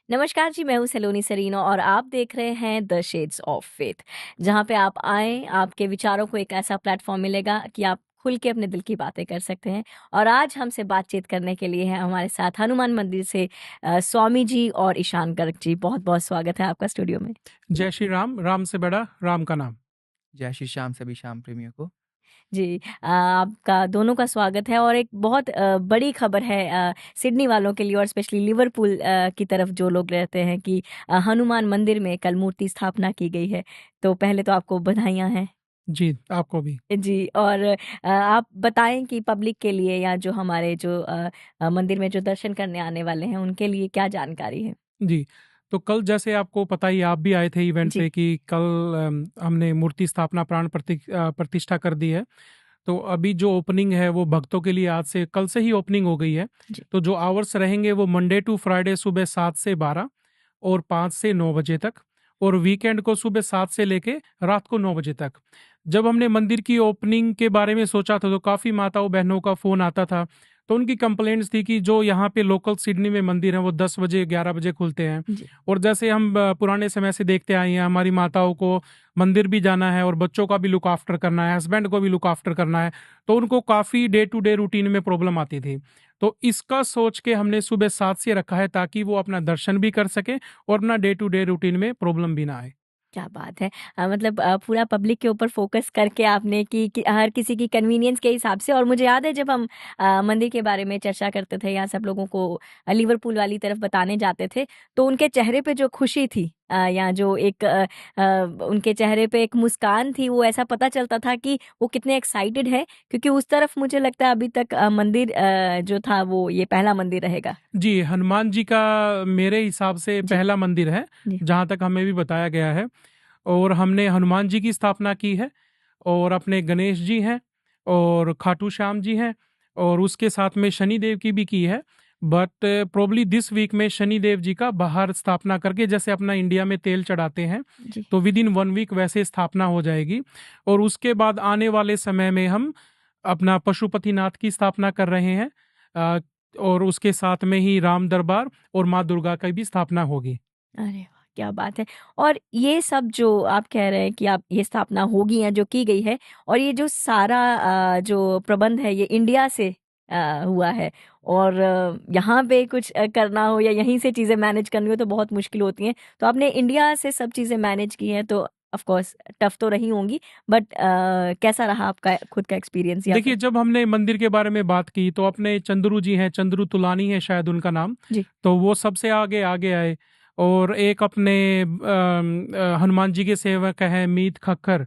नमस्कार जी, मैं हूँ सलोनी सरीनो और आप देख रहे हैं द शेड्स ऑफ फेथ, जहाँ पे आप आएँ, आपके विचारों को एक ऐसा प्लेटफ़ॉर्म मिलेगा कि आप खुल के अपने दिल की बातें कर सकते हैं। और आज हमसे बातचीत करने के लिए हैं हमारे साथ हनुमान मंदिर से स्वामी जी और ईशान गर्ग जी। बहुत-बहुत स्वागत है आपका स्टूडियो में। जय श्री राम, राम से बड़ा राम का नाम। जय श्री श्याम सभी श्याम प्रेमियों को। जी, आपका दोनों का स्वागत है और एक बहुत बड़ी खबर है सिडनी वालों के लिए और स्पेशली लिवरपूल की तरफ जो लोग रहते हैं कि हनुमान मंदिर में कल मूर्ति स्थापना की गई है। तो पहले तो आपको बधाइयाँ हैं। जी, आपको भी। जी, और आप बताएँ कि पब्लिक के लिए या जो हमारे जो मंदिर में जो दर्शन करने आने वाले हैं, उनके लिए क्या जानकारी है? जी, तो कल जैसे आपको पता ही आप भी आए थे इवेंट जी, पे कि कल हमने मूर्ति स्थापना प्रतिष्ठा कर दी है। तो अभी जो ओपनिंग है वो भक्तों के लिए आज से कल से ही ओपनिंग हो गई है। जी। तो जो आवर्स रहेंगे वो मंडे टू फ्राइडे सुबह 7 से 12 और 5 से 9 बजे तक, और वीकेंड को सुबह 7 से लेके रात को 9 बजे तक। जब हमने मंदिर की ओपनिंग के बारे में सोचा था तो काफ़ी माताओं बहनों का फ़ोन आता था। तो उनकी कंप्लेंट्स थी कि जो यहाँ पे लोकल सिडनी में मंदिर हैं वो 10 बजे 11 बजे खुलते हैं। जी, और जैसे हम पुराने समय से देखते आए हैं, हमारी माताओं को मंदिर भी जाना है और बच्चों का भी लुक आफ्टर करना है, हस्बैंड को भी लुक आफ्टर करना है, तो उनको काफ़ी डे टू डे रूटीन में प्रॉब्लम आती थी। तो इसका सोच के हमने सुबह 7 से रखा है ताकि वो अपना दर्शन भी कर सके और अपना डे टू डे रूटीन में प्रॉब्लम भी ना आए। क्या बात है। मतलब पूरा पब्लिक के ऊपर फ़ोकस करके आपने कि हर किसी की कन्वीनियंस के हिसाब से। और मुझे याद है जब हम मंदिर के बारे में चर्चा करते थे या सब लोगों को लिवरपूल वाली तरफ बताने जाते थे, तो उनके चेहरे पे जो खुशी थी या जो एक उनके चेहरे पे एक मुस्कान थी, वो ऐसा पता चलता था कि वो कितने एक्साइटेड हैं, क्योंकि उस तरफ मुझे लगता है अभी तक मंदिर जो था वो ये पहला मंदिर रहेगा। जी, हनुमान जी का मेरे हिसाब से जी, पहला मंदिर है, जी। जहाँ तक हमें भी बताया गया है। और हमने हनुमान जी की स्थापना की है, और अपने गणेश जी हैं, और खाटू श्याम जी हैं, और उसके साथ में शनिदेव की भी की है। बट प्रोबब्ली दिस वीक में शनिदेव जी का बाहर स्थापना करके, जैसे अपना इंडिया में तेल चढ़ाते हैं, जी। तो विद इन 1 वीक वैसे स्थापना हो जाएगी। और उसके बाद आने वाले समय में हम अपना पशुपतिनाथ की स्थापना कर रहे हैं, अ, और उसके साथ में ही राम दरबार और माँ दुर्गा की भी स्थापना होगी। अरे वाह! क्या बात है। और ये सब जो आप कह रहे हैं कि आप ये स्थापना होगी या जो की गई है, और ये जो सारा जो प्रबंध है ये इंडिया से हुआ है। और यहाँ पे कुछ करना हो या यहीं से चीज़ें मैनेज करनी हो तो बहुत मुश्किल होती हैं। तो आपने इंडिया से सब चीज़ें मैनेज की हैं, तो ऑफ़ कोर्स टफ़ तो रही होंगी, बट कैसा रहा आपका खुद का एक्सपीरियंस या देखिए, फिर? जब हमने मंदिर के बारे में बात की तो अपने चंद्रू जी हैं, चंद्रू तुलानी है शायद उनका नाम, जी, तो वो सबसे आगे आगे आए। और एक अपने हनुमान जी के सेवक हैं मीत खक्कर,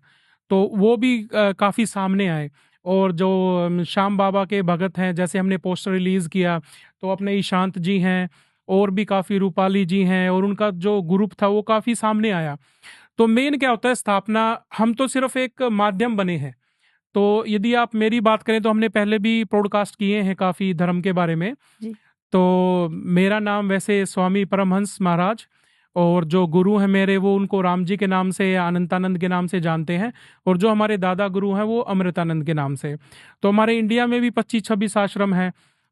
तो वो भी काफ़ी सामने आए। और जो श्याम बाबा के भगत हैं, जैसे हमने पोस्टर रिलीज़ किया, तो अपने ईशांत जी हैं, और भी काफ़ी रूपाली जी हैं, और उनका जो ग्रुप था वो काफ़ी सामने आया। तो मेन क्या होता है, स्थापना हम तो सिर्फ एक माध्यम बने हैं। तो यदि आप मेरी बात करें तो हमने पहले भी पॉडकास्ट किए हैं काफ़ी धर्म के बारे में। जी। तो मेरा नाम वैसे स्वामी परमहंस महाराज, और जो गुरु हैं मेरे वो उनको राम जी के नाम से या अनंतानंद के नाम से जानते हैं, और जो हमारे दादा गुरु हैं वो अमृतानंद के नाम से। तो हमारे इंडिया में भी 25-26 आश्रम हैं।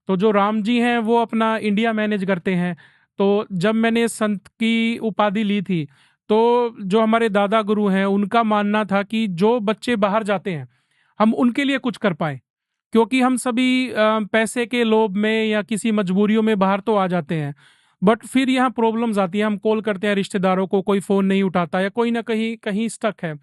तो जो राम जी हैं वो अपना इंडिया मैनेज करते हैं। तो जब मैंने संत की उपाधि ली थी, तो जो हमारे दादा गुरु हैं उनका मानना था कि जो बच्चे बाहर जाते हैं हम उनके लिए कुछ कर पाएँ। क्योंकि हम सभी पैसे के लोभ में या किसी मजबूरियों में बाहर तो आ जाते हैं, बट फिर यहाँ प्रॉब्लम्स आती है। हम कॉल करते हैं रिश्तेदारों को, कोई फ़ोन नहीं उठाता या कोई ना कहीं कहीं स्टक है।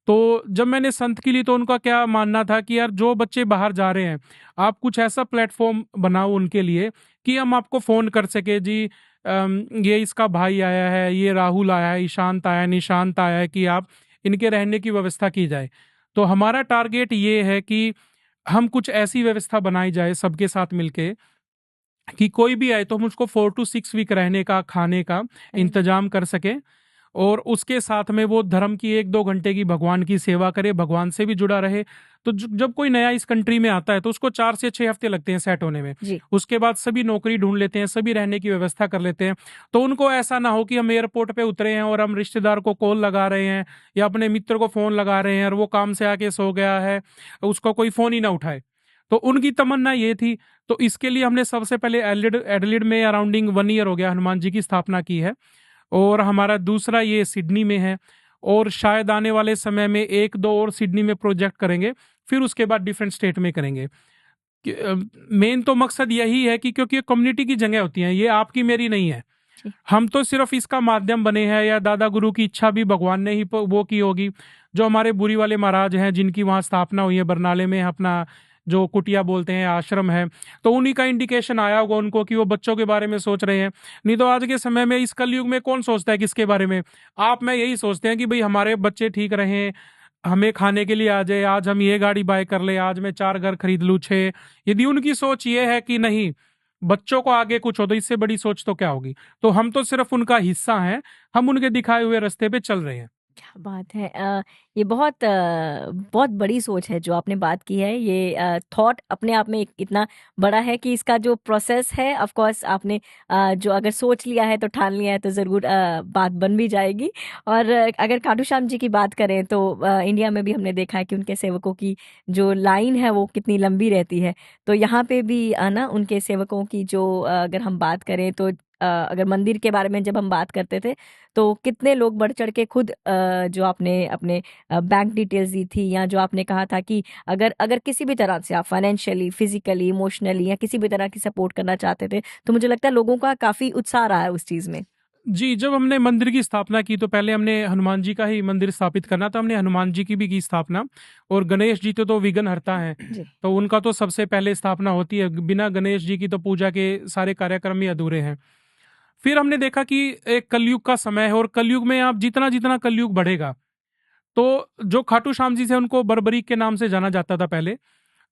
तो जब मैंने संत की ली तो उनका क्या मानना था कि यार जो बच्चे बाहर जा रहे हैं, आप कुछ ऐसा प्लेटफ़ॉर्म बनाओ उनके लिए कि हम आपको फ़ोन कर सकें, जी ये इसका भाई आया है, ये राहुल आया है, ईशांत आया है, निशांत आया है, कि आप इनके रहने की व्यवस्था की जाए। तो हमारा टारगेट ये है कि हम कुछ ऐसी व्यवस्था बनाई जाए सबके साथ मिलके, कि कोई भी आए तो हम उसको 4 टू 6 वीक रहने का, खाने का अरे वाह! इंतजाम कर सकें। और उसके साथ में वो धर्म की 1-2 घंटे की भगवान की सेवा करे, भगवान से भी जुड़ा रहे। तो जब कोई नया इस कंट्री में आता है तो उसको 4 से 6 हफ्ते लगते हैं सेट होने में। जी। उसके बाद सभी नौकरी ढूँढ लेते हैं, सभी रहने की व्यवस्था कर लेते हैं। तो उनको ऐसा ना हो कि हम एयरपोर्ट पे उतरे हैं और हम रिश्तेदार को कॉल लगा रहे हैं या अपने मित्र को फ़ोन लगा रहे हैं और वो काम से आके सो गया है, उसका कोई फ़ोन ही ना उठाए। तो उनकी तमन्ना ये थी। तो इसके लिए हमने सबसे पहले एडिलेड में अराउंडिंग 1 ईयर हो गया हनुमान जी की स्थापना की है, और हमारा दूसरा ये सिडनी में है, और शायद आने वाले समय में 1-2 और सिडनी में प्रोजेक्ट करेंगे, फिर उसके बाद डिफरेंट स्टेट में करेंगे। मेन तो मकसद यही है कि क्योंकि ये कम्युनिटी की जगह होती है, ये आपकी मेरी नहीं है, जी। हम तो सिर्फ इसका माध्यम बने हैं, या दादा गुरु की इच्छा भी भगवान ने ही वो की होगी। जो हमारे बुरी वाले महाराज हैं जिनकी वहाँ स्थापना हुई है बरनाले में, अपना जो कुटिया बोलते हैं आश्रम है, तो उन्हीं का इंडिकेशन आया होगा उनको कि वो बच्चों के बारे में सोच रहे हैं। नहीं तो आज के समय में इस कलयुग में कौन सोचता है किसके बारे में? आप मैं यही सोचते हैं कि भाई हमारे बच्चे ठीक रहें, हमें खाने के लिए आ जाए, आज हम ये गाड़ी बाय कर ले, आज मैं 4 घर खरीद लूँ 6। यदि उनकी सोच ये है कि नहीं बच्चों को आगे कुछ हो, तो इससे बड़ी सोच तो क्या होगी? तो हम तो सिर्फ उनका हिस्सा हैं, हम उनके दिखाए हुए रास्ते पे चल रहे हैं। क्या बात है! ये बहुत बड़ी सोच है जो आपने बात की है। ये थॉट अपने आप में इतना बड़ा है कि इसका जो प्रोसेस है, ऑफ कोर्स आपने जो अगर सोच लिया है तो ठान लिया है तो ज़रूर बात बन भी जाएगी। और अगर खाटू श्याम जी की बात करें तो इंडिया में भी हमने देखा है कि उनके सेवकों की जो लाइन है वो कितनी लंबी रहती है। तो यहाँ पे भी ना उनके सेवकों की जो अगर हम बात करें तो अगर मंदिर के बारे में जब हम बात करते थे तो कितने लोग बढ़ चढ़ के खुद जो आपने अपने बैंक डिटेल्स दी थी, या जो आपने कहा था कि अगर अगर किसी भी तरह से आप फाइनेंशियली, फिजिकली, इमोशनली या किसी भी तरह की सपोर्ट करना चाहते थे, तो मुझे लगता है लोगों का काफी उत्साह रहा है उस चीज में। जी, जब हमने मंदिर की स्थापना की तो पहले हमने हनुमान जी का ही मंदिर स्थापित करना था, हमने हनुमान जी की भी की स्थापना। और गणेश जी तो विघ्न हरता है, जी। तो उनका तो सबसे पहले स्थापना होती है। बिना गणेश जी की तो पूजा के सारे कार्यक्रम ही अधूरे हैं। फिर हमने देखा कि एक कलयुग का समय है, और कलयुग में आप जितना जितना कलयुग बढ़ेगा, तो जो खाटू श्याम जी से उनको बरबरीक के नाम से जाना जाता था पहले,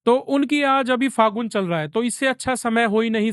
तो उनकी आज अभी फागुन चल रहा है, तो इससे अच्छा समय हो ही नहीं